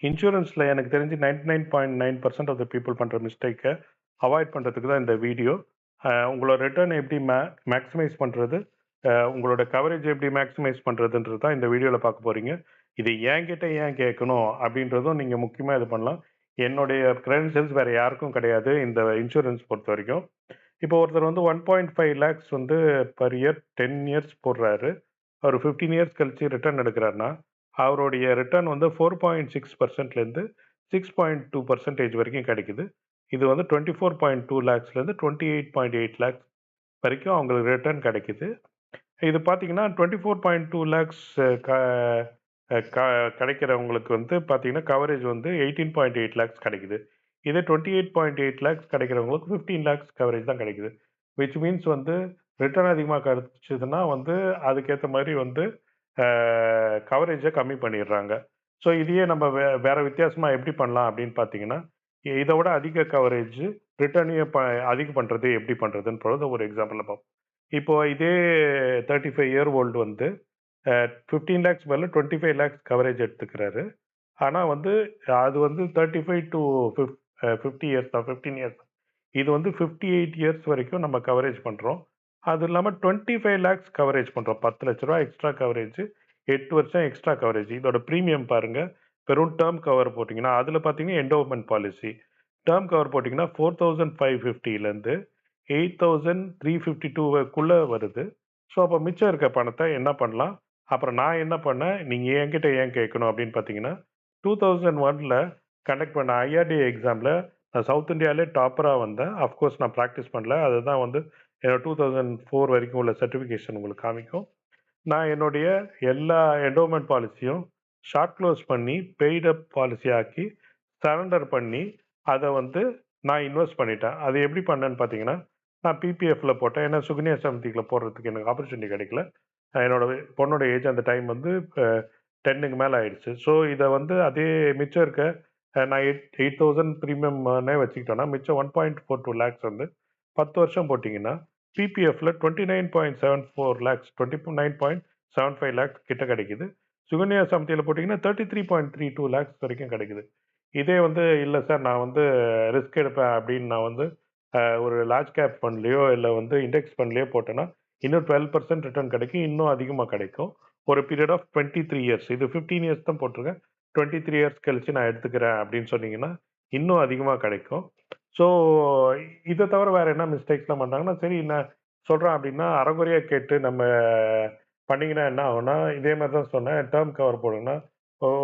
இன்சூரன்ஸில் எனக்கு தெரிஞ்சு 99.9% of the people பண்ணுற மிஸ்டேக்கை அவாய்ட் பண்ணுறதுக்கு தான் இந்த வீடியோ. உங்களோட ரிட்டர்ன் எப்படி மேக்ஸிமைஸ் பண்ணுறது, உங்களோட கவரேஜ் எப்படி மேக்ஸிமைஸ் பண்ணுறதுன்றது தான் இந்த வீடியோவில் பார்க்க போகிறீங்க. இது என்கிட்ட ஏன் கேட்கணும் அப்படின்றதும் நீங்கள் முக்கியமாக இது பண்ணலாம். என்னுடைய கிரெடென்ஷியல்ஸ் வேறு யாருக்கும் கிடையாது இந்த இன்சூரன்ஸ் பொறுத்த வரைக்கும். இப்போ ஒருத்தர் வந்து 1.5 lakhs வந்து பர் இயர் 10 இயர்ஸ் போடுறாரு. அவர் 15 இயர்ஸ் கழிச்சு ரிட்டர்ன் எடுக்கிறாருன்னா அவருடைய ரிட்டர்ன் வந்து 4.6%லேருந்து 6.2% வரைக்கும் கிடைக்குது. இது வந்து 24.2 lakhsலேருந்து 28.8 lakhs வரைக்கும் அவங்களுக்கு ரிட்டர்ன் கிடைக்குது. இது பார்த்தீங்கன்னா 24.2 lakhs கிடைக்கிறவங்களுக்கு வந்து பார்த்தீங்கன்னா கவரேஜ் வந்து 18.8 lakhs கிடைக்குது. இதே 28.8 lakhs கிடைக்கிறவங்களுக்கு 15 lakhs கவரேஜ் தான் கிடைக்குது. விச் மீன்ஸ் வந்து ரிட்டர்ன் அதிகமாக கிடைச்சதுன்னா வந்து அதுக்கேற்ற மாதிரி வந்து கவரேஜை கம்மி பண்ணிடுறாங்க. ஸோ இதையே நம்ம வேற வித்தியாசமாக எப்படி பண்ணலாம் அப்படின்னு பார்த்தீங்கன்னா, இதை விட அதிக கவரேஜ் ரிட்டர்னையும் அதிகம் பண்ணுறது எப்படி பண்ணுறதுன்றது ஒரு எக்ஸாம்பிளில் பார்ப்போம். இப்போ இதே 35 இயர் ஓல்டு வந்து 15 lakhs மேலே 25 lakhs கவரேஜ் எடுத்துக்கிறாரு. ஆனால் வந்து அது வந்து 35 to 50 இயர்ஸ் தான், 15 இயர்ஸ். இது வந்து 58 இயர்ஸ் வரைக்கும் நம்ம கவரேஜ் பண்ணுறோம். அது இல்லாமல் 25 lakhs கவரேஜ் பண்ணுறோம். 10 லட்ச ரூபா எக்ஸ்ட்ரா கவரேஜ், 8 வருஷம் எக்ஸ்ட்ரா கவரேஜ். இதோட ப்ரீமியம் பாருங்கள். வெறும் டேர்ம் கவர் போட்டிங்கன்னா அதில் பார்த்தீங்கன்னா என்டோமெண்ட் பாலிசி. டேர்ம் கவர் போட்டிங்கன்னா 4,550லேருந்து 8,352க்குள்ளே வருது. ஸோ அப்போ மிச்சம் இருக்க பணத்தை என்ன பண்ணலாம்? அப்புறம் நான் என்ன பண்ணேன், நீங்கள் என்கிட்ட ஏன் கேட்கணும் அப்படின்னு பார்த்தீங்கன்னா, 2001ல் கண்டக்ட் பண்ண ஐஆர்டி எக்ஸாமில் நான் சவுத் இந்தியாவிலே டாப்பராக வந்தேன். அஃப்கோர்ஸ் நான் ப்ராக்டிஸ் பண்ணல. அதுதான் வந்து என்னோட 2004 வரைக்கும் உள்ள சர்டிஃபிகேஷன் உங்களுக்கு காமிக்கும். நான் என்னுடைய எல்லா என்டோமெண்ட் பாலிசியும் ஷார்ட் க்ளோஸ் பண்ணி பெய்ட் அப் பாலிசி ஆக்கி சரண்டர் பண்ணி அதை வந்து நான் இன்வெஸ்ட் பண்ணிட்டேன். அது எப்படி பண்ணேன்னு பார்த்தீங்கன்னா, நான் பிபிஎஃப்ல போட்டேன். ஏன்னா சுகன்யா சமிதியில் போடுறதுக்கு எனக்கு ஆப்பர்ச்சுனிட்டி கிடைக்கல. என்னோட பொண்ணோட ஏஜ் அந்த டைம் வந்து 10க்கு மேலே ஆயிடுச்சு. ஸோ இதை வந்து அதே மிச்சம் இருக்க நான் 8,000 ப்ரீமியம்னே வச்சுக்கிட்டேன்னா மிச்சம் 1.42 lakhs வந்து 10 வருஷம் போட்டிங்கன்னா பிபிஎஃப்ல 29.74 lakhs 29.75 lakhs கிட்ட கிடைக்குது. சுகன்யா சமிதியில் போட்டிங்கன்னா 33.32 lakhs வரைக்கும் கிடைக்குது. இதே வந்து இல்லை சார் நான் வந்து ரிஸ்க் எடுப்பேன் அப்படின்னு நான் வந்து ஒரு லார்ஜ் கேப் ஃபண்ட்லேயோ இல்லை வந்து இண்டெக்ஸ் ஃபண்ட்லேயோ போட்டேன்னா இன்னும் 12% ரிட்டர்ன் கிடைக்கும். இன்னும் அதிகமாக கிடைக்கும். ஒரு பீரியட் ஆஃப் 23 இயர்ஸ். இது 15 இயர்ஸ் தான் போட்டிருக்கேன். 23 இயர்ஸ் கழிச்சு நான் எடுத்துக்கிறேன் அப்படின்னு சொன்னீங்கன்னா இன்னும் அதிகமாக கிடைக்கும். ஸோ இதை தவிர வேறு என்ன மிஸ்டேக்ஸ்லாம் பண்ணுறாங்கன்னா, சரி நான் சொல்கிறேன் அப்படின்னா அறகுறையாக கேட்டு நம்ம பண்ணிங்கன்னா என்ன ஆகும்னா, இதே மாதிரி தான் சொன்னேன். டேர்ம் கவர் போடுங்கன்னா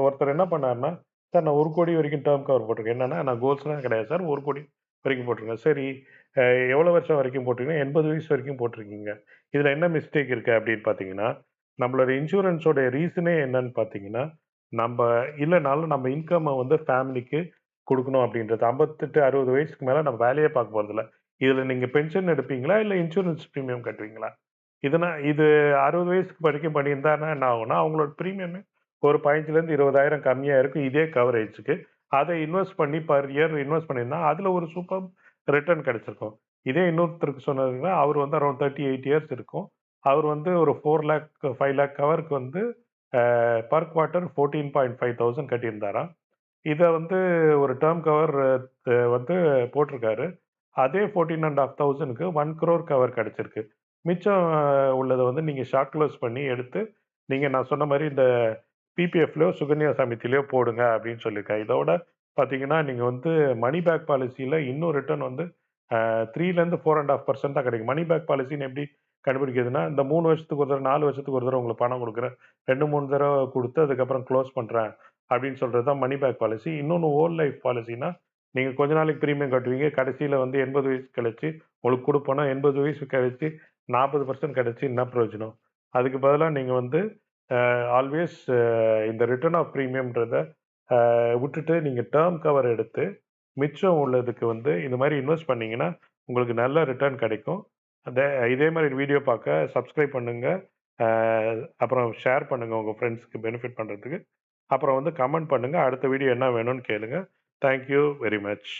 ஒருத்தர் என்ன பண்ணாருன்னா, சார் நான் 1 கோடி வரைக்கும் டேர்ம் கவர் போட்டிருக்கேன். என்னன்னா நான் கோல்ஸ்லாம் கிடையாது சார், 1 கோடி வரைக்கும் போட்டிருக்கேன். சரி எவ்வளோ வருஷம் வரைக்கும் போட்டிருக்கீங்க? 80 வயசு வரைக்கும் போட்டிருக்கீங்க. இதில் என்ன மிஸ்டேக் இருக்குது அப்படின்னு பார்த்தீங்கன்னா, நம்மளோட இன்சூரன்ஸோட ரீசனே என்னன்னு பார்த்தீங்கன்னா, நம்ம இல்லைனாலும் நம்ம இன்கம்மை வந்து ஃபேமிலிக்கு கொடுக்கணும் அப்படின்றது. 58, 60 வயசுக்கு மேலே நம்ம வேலையே பார்க்க போகிறதில்ல. இதில் நீங்கள் பென்ஷன் எடுப்பீங்களா? இல்லை இன்சூரன்ஸ் ப்ரீமியம் கட்டுவீங்களா? இது 60 வயசுக்கு வரைக்கும் பண்ணியிருந்தாருன்னா என்ன ஆகும்னா, அவங்களோட ப்ரீமியமே ஒரு 15,000லேருந்து 20,000 கம்மியாக இருக்கும் இதே கவரேஜுக்கு. அதை இன்வெஸ்ட் பண்ணி பர் இயர் இன்வெஸ்ட் பண்ணியிருந்தா அதில் ஒரு சூப்பர் ரிட்டர்ன் கிடைச்சிருக்கும். இதே இன்னொருத்தருக்கு சொன்னதுன்னா அவர் வந்து அரௌண்ட் 38 இயர்ஸ் இருக்கும். அவர் வந்து ஒரு 4 lakh 5 lakh கவருக்கு வந்து பர் குவார்ட்டர் 14,500 கட்டியிருந்தாராம். இதை வந்து ஒரு டேர்ம் கவர் வந்து போட்டிருக்காரு. அதே 14,500க்கு 1 crore கவர் கிடைச்சிருக்கு. மிச்சம் உள்ளதை வந்து நீங்கள் ஷார்ட் க்ளோஸ் பண்ணி எடுத்து நீங்கள் நான் சொன்ன மாதிரி இந்த பிபிஎஃப்லையோ சுகன்யா சமிதிலையோ போடுங்க அப்படின்னு சொல்லியிருக்கேன். இதோட பார்த்தீங்கன்னா நீங்கள் வந்து மணி பேக் பாலிசியில் இன்னும் ரிட்டர்ன் வந்து 3லேருந்து 4.5% தான் கிடைக்கும். மணி பேக் பாலிசின்னு எப்படி கண்டுபிடிக்கிறதுனா, இந்த 3 வருஷத்துக்கு ஒரு தடவை 4 வருஷத்துக்கு ஒரு தடவை உங்களுக்கு பணம் கொடுக்குறேன், 2, 3 தடவை கொடுத்து அதுக்கப்புறம் க்ளோஸ் பண்ணுறேன் அப்படின்னு சொல்கிறது தான் மணி பேக் பாலிசி. இன்னொன்று ஹோல் லைஃப் பாலிசினா நீங்கள் கொஞ்ச நாளைக்கு ப்ரீமியம் கட்டுவீங்க, கடைசியில் வந்து 80 வயசு கழிச்சு உங்களுக்கு கொடுப்போனா 80 வயசு கழிச்சு 40% கிடைச்சி என்ன பிரயோஜனம்? அதுக்கு பதிலாக நீங்கள் வந்து ஆல்வேஸ் இந்த ரிட்டர்ன் ஆஃப் ப்ரீமியம்ன்றத விட்டுட்டு நீங்கள் டேர்ம் கவர் எடுத்து மிச்சம் உள்ளதுக்கு வந்து இந்த மாதிரி இன்வெஸ்ட் பண்ணீங்கன்னா உங்களுக்கு நல்ல ரிட்டர்ன் கிடைக்கும். இதே மாதிரி வீடியோ பார்க்க சப்ஸ்கிரைப் பண்ணுங்கள். அப்புறம் ஷேர் பண்ணுங்கள் உங்கள் ஃப்ரெண்ட்ஸ்க்கு பெனிஃபிட் பண்ணுறதுக்கு. அப்புறம் வந்து கமெண்ட் பண்ணுங்கள். அடுத்த வீடியோ என்ன வேணும்னு கேளுங்க. Thank you very much.